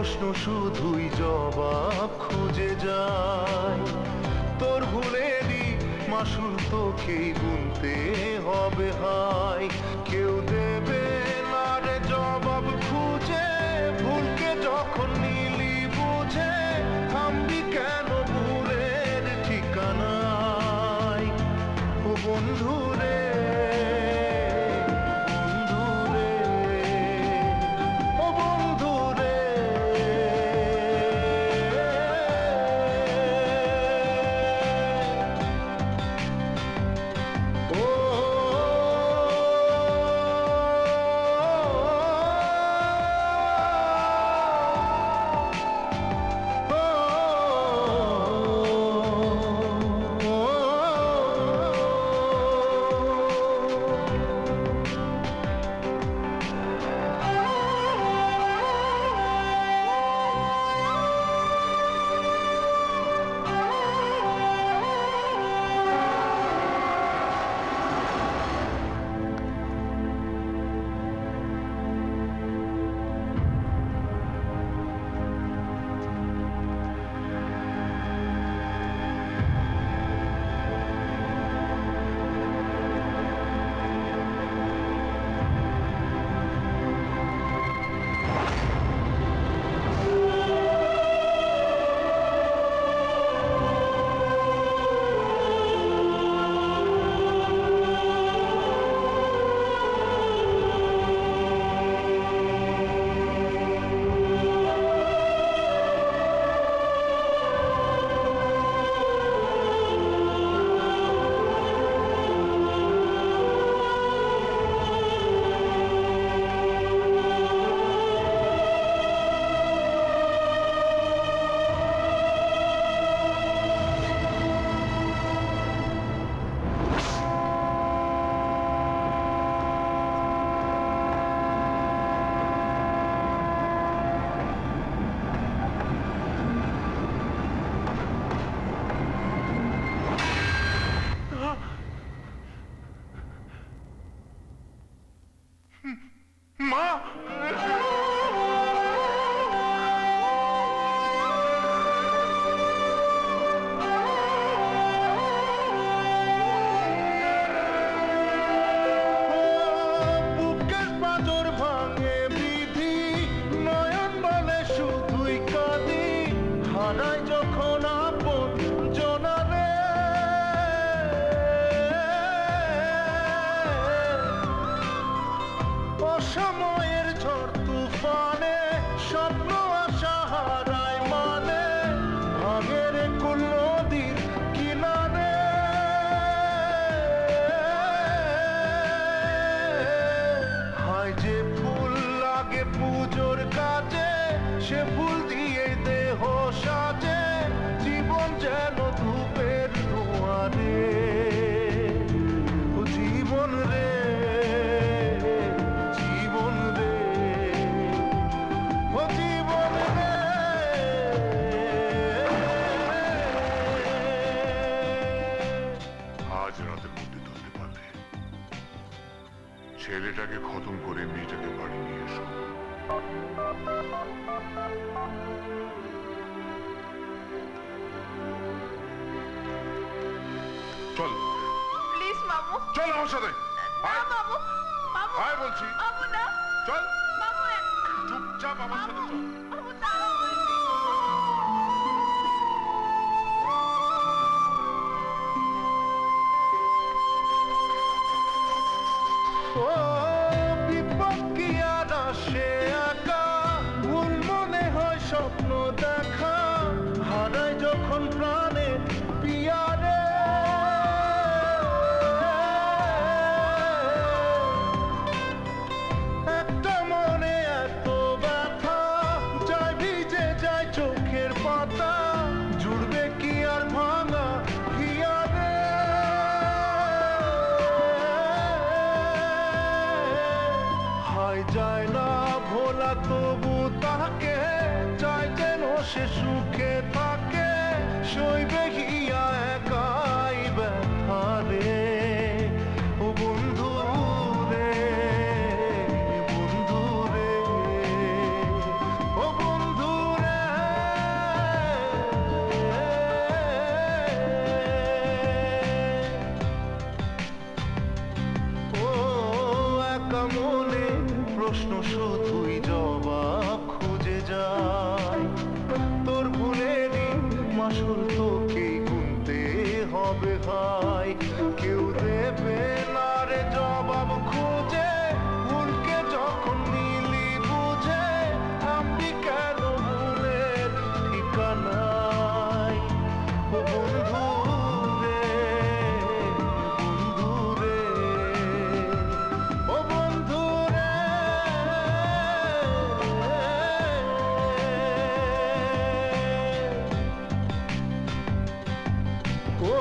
প্রশ্ন শুধুই জবাব খুঁজে যায়। তোর ভুলেরই মাসুল তোকেই গুনতে হবে হায়। কেউ দেবে না রে জবাব খুঁজে, ভুলকে যখন নিলি বুঝে থামবি কেন ভুলের ঠিকানায়। ও বন্ধু রে, মা বুকের পাঁজর ভাঙে বিধি, নয়ন বলে শুধুই কাঁদি, হারায় যখন আপন জনারে। অসময়ের ঝড় তুফানে স্বপ্ন আশা হারায় মানে, ভাঙের কুল নদীর কিনারে। হায় যে ফুল লাগে পুজোর কাজে, সে ফুল দিয়ে দেহ সাজে, জীবন যেন ধূপের দুয়ারে। ও জীবন রে, ছেলেটাকে খতম করে মেয়েটাকে বাড়ি নিয়ে এসো। চল প্লিজ মামু, চল আমার সাথে। না মামু, মামু আয় বলছি। মামু না, চল মামু চুপচাপ আমার সাথে চল। মামু দাঁড়াও বলছি। ও বিপদ কি আর আসে একা, ভুল মনে হয় স্বপ্ন দেখা, হারায় যখন প্রাণে পিয়ারে। একটা মনে এত ব্যথা, যায় ভিজে যায় চোখের পাতা, জুড়বে কি আর ভাঙা হিয়ারে। যায় না ভোলা তবু তাকে, চাই যেন সে সুখে থাকে, সইবে হিয়া একাই ব্যথা রে। ও বন্ধু রে, বন্ধু রে, ও বন্ধু মনে প্রশ্ন শুধুই জবাব খুঁজে যায় তোর ভুলেরই মাসুল তোকে গুনতে হবে ভাই কেউ দেবে না রে জবাব খুঁজে ভুলকে যখন নিলি বুঝে থামবি কেন ভুলের ঠিকানায় ও বন্ধু রে বন্ধু রে ও বন্ধু রে ও